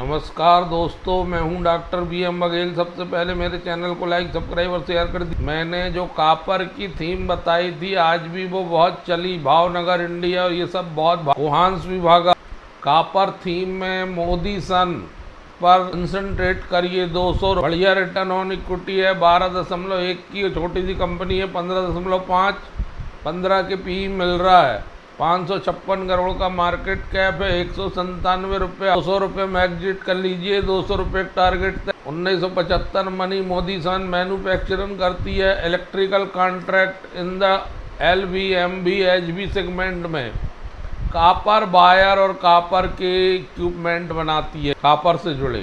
नमस्कार दोस्तों, मैं हूं डॉक्टर BM बघेल। सबसे पहले मेरे चैनल को लाइक, सब्सक्राइब और शेयर कर दी। मैंने जो कॉपर की थीम बताई थी, आज भी वो बहुत चली। भावनगर इंडिया और ये सब बहुत वुहांस भी भागा। कॉपर थीम में मोदी सन पर कंसंट्रेट करिए। 200 बढ़िया रिटर्न ऑन इक्विटी है। 12.1 की छोटी सी कंपनी है। 15.5 15 के PE मिल रहा है। 556 करोड़ का मार्केट कैप है। 197 रुपये, 200 रुपये में एग्जिट कर लीजिए। 200 रुपये टारगेट। 1975 मनी मोदी सन मैन्युफैक्चरिंग करती है electrical contract in the LV MV HV segment में। कॉपर बायर और कॉपर के इक्विपमेंट बनाती है, कॉपर से जुड़े।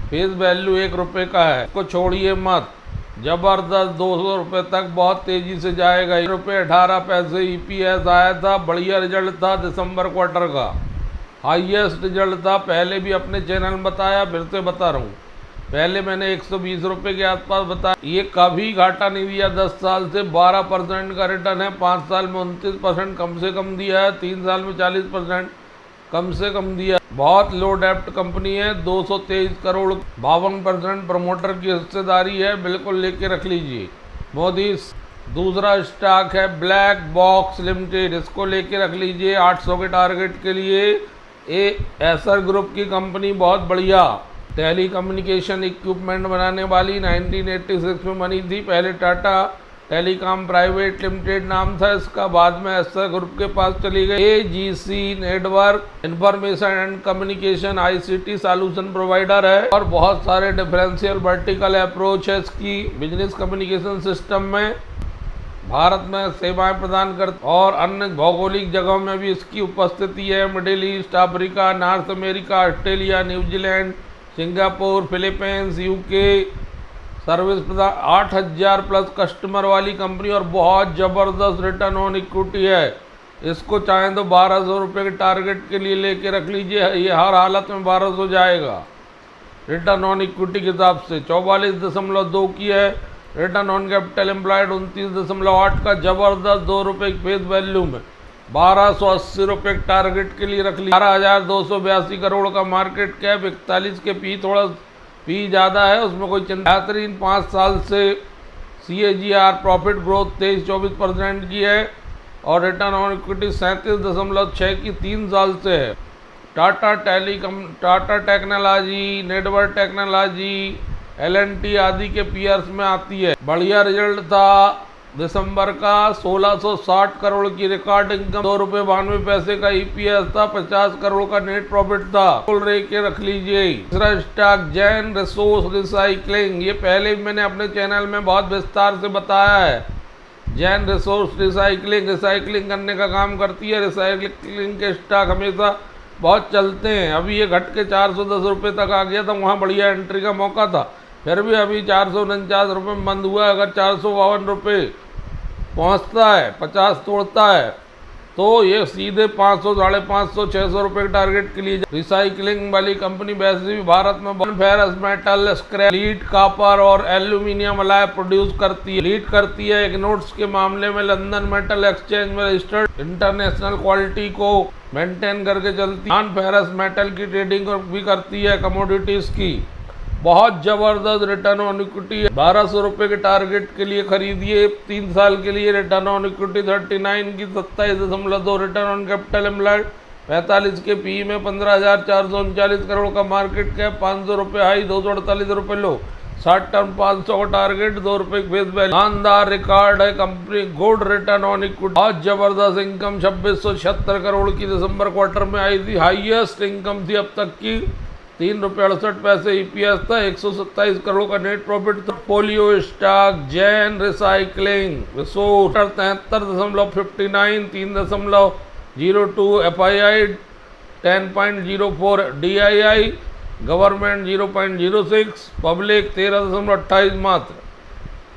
फेस वैल्यू 1 रुपये का है, इसको छोड़िए मत। जबरदस्त 200 रुपये तक बहुत तेजी से जाएगा। ₹1.18 EPS आया था। बढ़िया रिजल्ट था दिसंबर क्वार्टर का, हाईएस्ट रिजल्ट था। पहले भी अपने चैनल में बताया, फिर से बता रहा हूँ। पहले मैंने 120 रुपये के आसपास बताया। ये कभी घाटा नहीं दिया। 10 साल से 12% का रिटर्न है। 5 साल में 29% कम से कम दिया है। 3 साल में 40% कम से कम दिया। बहुत लो डेप्ट कंपनी है। 223 करोड़, 52% प्रमोटर की हिस्सेदारी है। बिल्कुल लेके रख लीजिए। मोदी दूसरा स्टॉक है ब्लैक बॉक्स लिमिटेड, इसको लेके रख लीजिए 800 के टारगेट के लिए। एसर ग्रुप की कंपनी बहुत बढ़िया टेली कम्युनिकेशन इक्विपमेंट बनाने वाली। 1986 में बनी थी। पहले टाटा टेलीकॉम प्राइवेट लिमिटेड नाम था इसका, बाद में एसर ग्रुप के पास चली गई। AGC network information and communication ICT solution provider है और बहुत सारे डिफरेंशियल वर्टिकल अप्रोच है इसकी बिजनेस कम्युनिकेशन सिस्टम में। भारत में सेवाएं प्रदान कर और अन्य भौगोलिक जगहों में भी इसकी उपस्थिति है। Middle east, Africa, north America, Australia, New Zealand, Singapore, Philippines, UK service प्रदान। 8000 प्लस कस्टमर वाली कंपनी और बहुत ज़बरदस्त रिटर्न ऑन इक्विटी है। इसको चाहें तो 1200 रुपये के टारगेट के लिए लेके रख लीजिए। ये हर हालत में 1200 जाएगा रिटर्न ऑन इक्विटी के हिसाब से। 44.2 की है। रिटर्न ऑन कैपिटल एम्प्लॉयड 29.8 का ज़बरदस्त। 2 रुपये की फेस वैल्यू में 1280 रुपये टारगेट के लिए रख ली। 12,282 करोड़ का मार्केट कैप। 41 के PE, थोड़ा PE ज़्यादा है, उसमें कोई चिंता। बेहतरीन 5 साल से CAGR प्रॉफिट ग्रोथ 23-24% की है और रिटर्न ऑन इक्विटी 37.6 की 3 साल से है। Tata technology, network technology, L&T आदि के पीयर्स में आती है। बढ़िया रिजल्ट था दिसंबर का। 1660 करोड़ की रिकॉर्ड इनकम, ₹2.92 का EPS था। 50 करोड़ का नेट प्रॉफिट था। के रख लीजिए। तीसरा स्टॉक जैन रिसोर्स रिसाइकलिंग। ये पहले भी मैंने अपने चैनल में बहुत विस्तार से बताया है। जैन रिसोर्स रिसाइकलिंग करने का काम करती है। रिसाइकलिंग के स्टॉक हमेशा बहुत चलते हैं। अभी ये घट के 410 रुपये तक आ गया था, वहाँ बढ़िया एंट्री का मौका था। फिर भी अभी 449 रुपये में बंद हुआ है। अगर 452 रुपये पहुँचता है, 50 तोड़ता है, तो ये सीधे 500, 550, 600 रुपये के टारगेट के लिए। रिसाइकलिंग वाली कंपनी वैसे भी भारत में ferrous metal, scrap, lead, copper और एल्यूमिनियम अलाय प्रोड्यूस करती है। लीड करती है एक नोट्स के मामले में लंदन मेटल एक्सचेंज में रजिस्टर्ड इंटरनेशनल क्वालिटी को मेंटेन करके चलती है। नॉन फेरस मेटल की ट्रेडिंग भी करती है, कमोडिटीज की। बहुत ज़बरदस्त रिटर्न ऑन इक्विटी है। 1200 रुपये के टारगेट के लिए खरीदिए। 3 साल के लिए रिटर्न ऑन इक्विटी 39 की 27.2। रिटर्न ऑन कैपिटल एम्प्लॉयड 45 के PE में 15,439 करोड़ का मार्केट कैप। 500 रुपये हाई, 248 रुपये लो। 60 टर्म 500 का टारगेट, 2 रुपये फेस वैल्यू। शानदार रिकॉर्ड है company. Good return on equity. बहुत जबरदस्त इनकम 2676 करोड़ की दिसंबर क्वार्टर में आई थी। हाईएस्ट इनकम थी अब तक की। ₹3.68 EPS था। 127 करोड़ का नेट प्रॉफिट था। Polio stock Jain recycling resource 73.59, 3.02 FII, 10.04 DII, government 0.06, public 13.28 मात्र।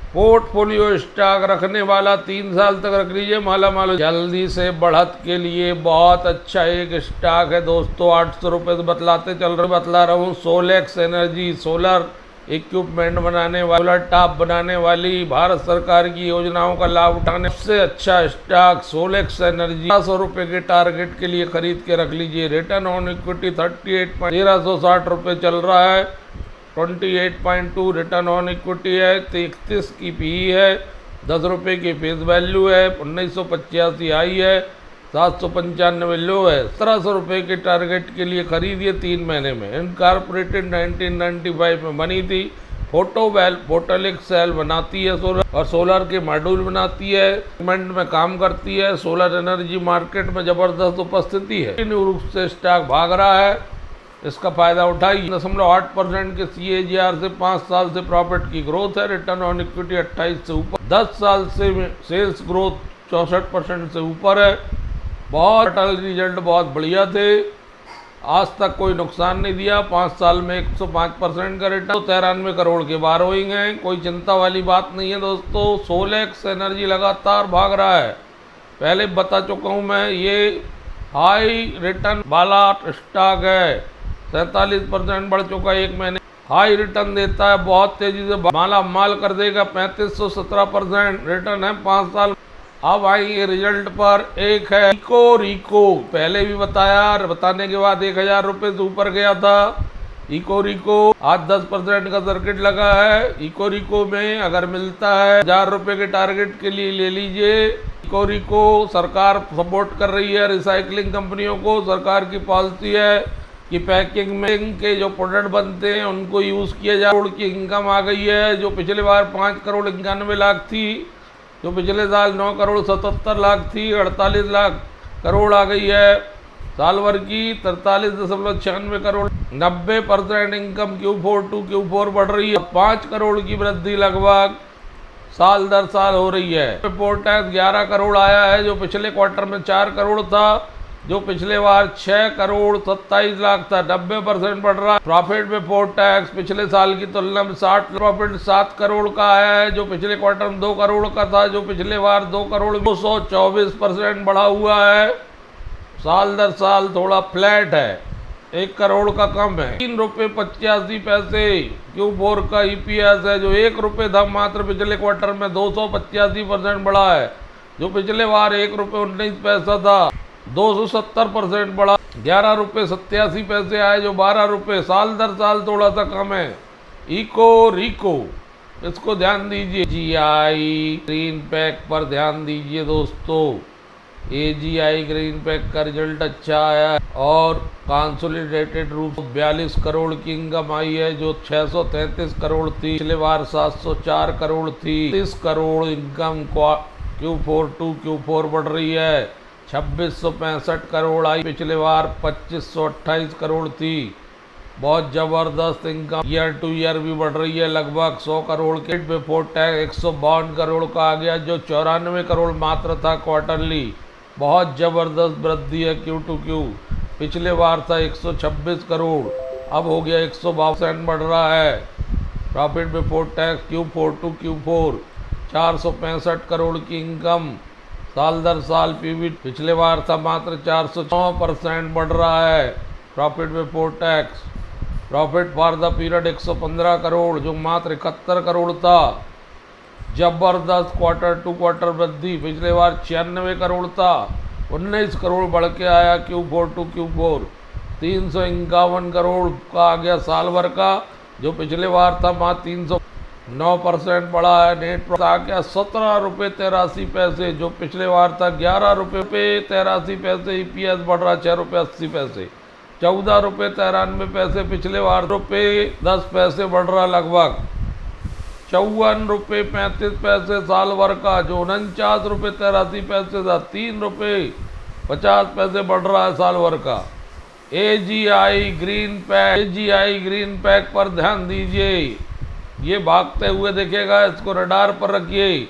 पोर्टफोलियो स्टॉक रखने वाला 3 साल तक रख लीजिए। माला माल जल्दी से बढ़त के लिए बहुत अच्छा एक स्टॉक है दोस्तों। 800 रुपये से बतला रहा हूँ। सोलेक्स एनर्जी सोलर इक्विपमेंट बनाने वाली, सोलर टॉप बनाने वाली भारत सरकार की योजनाओं का लाभ उठाने सबसे अच्छा स्टॉक सोलेक्स एनर्जी। 100 रुपए के टारगेट के लिए खरीद के रख लीजिए। रिटर्न ऑन इक्विटी 1360 रुपये चल रहा है। 28.2 रिटर्न ऑन इक्विटी है। 33 की पीई है। 10 रुपये की फेस वैल्यू है। 1985 आई है। 795 लो है। 1700 रुपये के टारगेट के लिए खरीदिए 3 महीने में। इनकॉर्पोरेटेड 1995 में बनी थी। फोटोवोल्टिक सेल बनाती है सोलर, और सोलर के मॉड्यूल बनाती है, सेगमेंट में काम करती है। सोलर एनर्जी मार्केट में जबरदस्त उपस्थिति है। रूप से स्टॉक भाग रहा है, इसका फायदा उठाइए। 0.8% के CAGR से 5 साल से प्रॉफिट की ग्रोथ है। रिटर्न ऑन इक्विटी 28 से ऊपर। 10 साल से सेल्स ग्रोथ 64% से ऊपर है। बहुत रिजल्ट बहुत बढ़िया थे। आज तक कोई नुकसान नहीं दिया। 5 साल में 105% का रिटर्न। 93 करोड़ के बारोइंग है। कोई चिंता वाली बात नहीं है दोस्तों। सोलेक्स एनर्जी लगातार भाग रहा है। पहले बता चुका हूँ मैं, ये हाई रिटर्न वाला स्टॉक है। 47% बढ़ चुका है 1 महीने। हाई रिटर्न देता है, बहुत तेजी से माला माल कर देगा। 3517% रिटर्न है 5 साल। अब आएंगे रिजल्ट पर। एक है इको, पहले भी बताया, बताने के बाद 1000 रुपये से ऊपर गया था। इको आज 10% का सर्किट लगा है। इको में अगर मिलता है 1000 रुपये के टारगेट के लिए ले लीजिए। इको सरकार सपोर्ट कर रही है रिसाइकलिंग कंपनियों को। सरकार की पॉलिसी है कि पैकिंग में के जो प्रोडक्ट बनते हैं उनको यूज़ किया जाए। करोड़ की इनकम आ गई है, जो पिछले बार 5 करोड़ 91 लाख थी, जो पिछले साल 9 करोड़ 77 लाख थी, 48 लाख करोड़ आ गई है। साल भर की 43.96 crore. 90% income Q4 to Q4 बढ़ रही है। 5 करोड़ की वृद्धि लगभग साल दर साल हो रही है। रिपोर्ट टैक्स 11 करोड़ आया है, जो पिछले क्वार्टर में 4 करोड़ था, जो पिछले बार 6 करोड़ 27 लाख था। 90% बढ़ रहा है। प्रॉफिट बिफोर टैक्स पिछले साल की तुलना में 60 प्रॉफिट 7 करोड़ का आया है, जो पिछले क्वार्टर में 2 करोड़ का था, जो पिछले बार 2 करोड़ 224% बढ़ा हुआ है। साल दर साल थोड़ा फ्लैट है, 1 करोड़ का कम है। 3 रुपये 85 पैसे Q4 का EPS है, जो 1 रुपये था मात्र पिछले क्वार्टर में 285% बढ़ा है, जो पिछले बार 1 रुपये 19 पैसा था, 270% बढ़ा। 11 रुपये 87 पैसे आए, जो 12 रुपये साल दर साल थोड़ा सा कम है। इको इसको ध्यान दीजिए। AGI ग्रीन पैक पर ध्यान दीजिए दोस्तों। AGI ग्रीन पैक का रिजल्ट अच्छा आया है और कंसोलिडेटेड रूप से 42 करोड़ की इनकम आई है, जो 633 करोड़ थी, पिछले बार 704 करोड़ थी। 30 crore income Q4 to Q4 बढ़ रही है। 2665 करोड़ आई, पिछले बार 2528 करोड़ थी। बहुत जबरदस्त इनकम ईयर टू ईयर भी बढ़ रही है, लगभग 100 करोड़ के। बिफोर टैक्स 152 करोड़ का आ गया, जो 94 करोड़ मात्र था क्वार्टरली। बहुत जबरदस्त वृद्धि है Q to Q। पिछले बार था 126 करोड़, अब हो गया 152% बढ़ रहा है। Profit before tax Q4 to Q4 465 crore की इनकम। साल दर साल PBT पिछले बार था मात्र 409% बढ़ रहा है। Profit before tax profit for the period 115 crore, जो मात्र 71 करोड़ था। जबरदस्त क्वार्टर टू क्वार्टर वृद्धि। पिछले बार 96 करोड़ था, 19 करोड़ बढ़ के आया Q4 to Q4। 351 करोड़ का आ गया साल भर का, जो पिछले बार था मात्र 309% बढ़ा है। नेट प्रॉफिट आ गया 17 रुपये 83 पैसे, जो पिछले बार था 11 रुपये 83 पैसे। EPS बढ़ रहा 6 रुपये 80 पैसे। 14 रुपये 93 पैसे पिछले बार, रुपये 10 पैसे बढ़ रहा लगभग। 54 रुपये 35 पैसे साल भर का, जो 49 रुपये 83 पैसे था। 3 रुपये 50 पैसे बढ़ रहा है साल भर का। AGI ग्रीन पैक पर ध्यान दीजिए। ये भागते हुए दिखेगा, इसको रडार पर रखिए,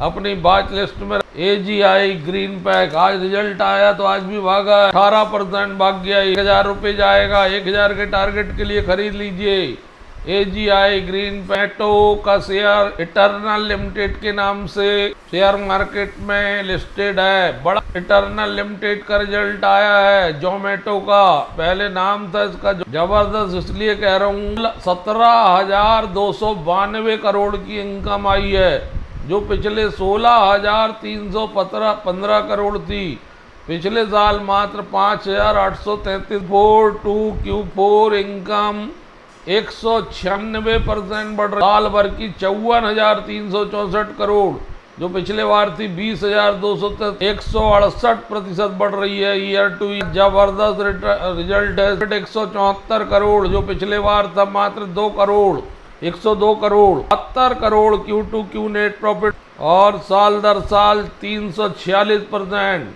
अपनी वॉच लिस्ट में। AGI ग्रीन पैक आज रिजल्ट आया तो आज भी भागा, 18% भाग गया। 1000 रुपये जाएगा। 1000 के टारगेट के लिए खरीद लीजिए। AGI ग्रीन पेटो का शेयर इटर्नल लिमिटेड के नाम से शेयर मार्केट में लिस्टेड है। बड़ा इटर्नल लिमिटेड का रिजल्ट आया है जोमेटो का, पहले नाम था इसका जबरदस्त, इसलिए कह रहा हूँ 17,292 करोड़ की इनकम आई है, जो पिछले 16,315 करोड़ थी। पिछले साल मात्र 5,833। Q4 इनकम 196% बढ़ रही, साल भर की 54,364 करोड़, जो पिछले बार थी 20,200, 168% बढ़ रही है। ईयर टू जबरदस्त रिजल्ट है। 174 करोड़, जो पिछले बार था मात्र 2 crore, 102 crore, 70 crore Q2Q net profit, और साल दर साल 346%।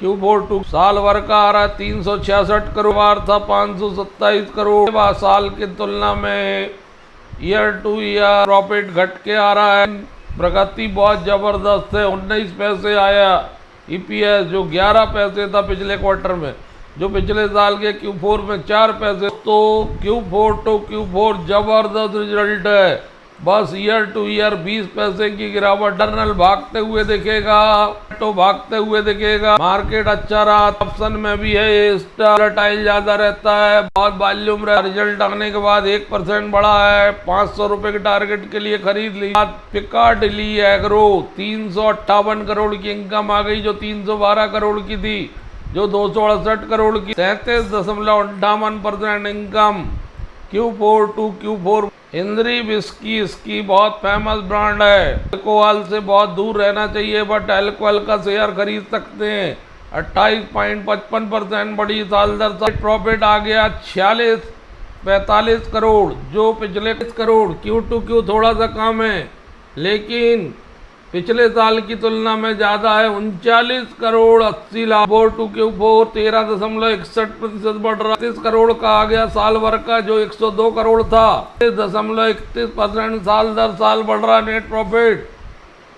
Q4 साल भर का आ रहा है 366 करोड़, बार था 527 करोड़। साल की तुलना में ईयर टू ईयर प्रॉफिट घट के आ रहा है। प्रगति बहुत जबरदस्त है, 19 पैसे आया EPS, जो 11 पैसे था पिछले क्वार्टर में, जो पिछले साल के Q4 में 4 पैसे। तो Q4 to Q4 जबरदस्त रिजल्ट है। बस ईयर टू ईयर 20 पैसे की गिरावट, टर्नल भागते हुए दिखेगा, तो भागते हुए दिखेगा। मार्केट अच्छा रहा, ऑप्शन में भी है, टाइल ज्यादा रहता है, बहुत वॉल्यूम रहा। रिजल्ट आने के बाद 1% बढ़ा है, 500 रुपए के टारगेट के लिए खरीद ली। पिकाडिली एग्रो 358 करोड़ की इनकम आ गई, जो 312 करोड़ की थी, जो 268 करोड़ की, 37.58% इनकम। Q4 to Q4 इंद्री विस्की, इसकी बहुत फेमस ब्रांड है। अल्कोहल से बहुत दूर रहना चाहिए, बट अल्कोहल का शेयर खरीद सकते हैं। 28.55% बढ़ी साल दर साल। प्रॉफिट आ गया 46-45 करोड़, जो पिछले करोड़। Q2Q थोड़ा सा कम है, लेकिन पिछले साल की तुलना में ज्यादा है, 39 करोड़ 80 लाख। Q4 13.61% बढ़ रहा, 30 करोड़ का आ गया साल भर का, जो 102 करोड़ था। 30.31% साल दर साल बढ़ रहा। नेट प्रॉफिट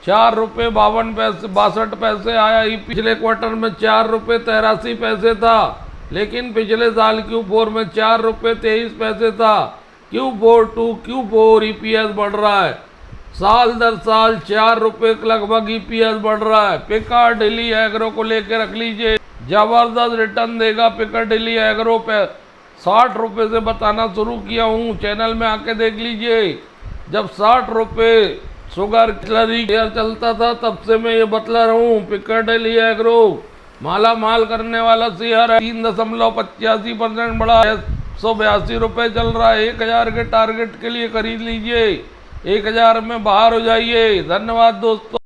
4 रुपये 62 पैसे आया। पिछले क्वार्टर में 4 रुपये 83 पैसे था, लेकिन पिछले साल Q4 में 4 रुपये 23 पैसे था। Q4 to Q4 EPS बढ़ रहा है, साल दर साल 4 रुपये लगभग EPS बढ़ रहा है। पिकाडिली एग्रो को लेकर रख लीजिए, जबरदस्त रिटर्न देगा। पिकाडिली एग्रो पे 60 रुपये से बताना शुरू किया हूँ, चैनल में आके देख लीजिए। जब 60 रुपये शुगर शेयर चलता था, तब से मैं ये बतला रहा हूँ। पिकाडिली एग्रो माला माल करने वाला शेयर है, 3.85% बढ़ा है, 182 रुपये चल रहा है। 1000 के टारगेट के लिए खरीद लीजिए, 1000 में बाहर हो जाइए। धन्यवाद दोस्तों।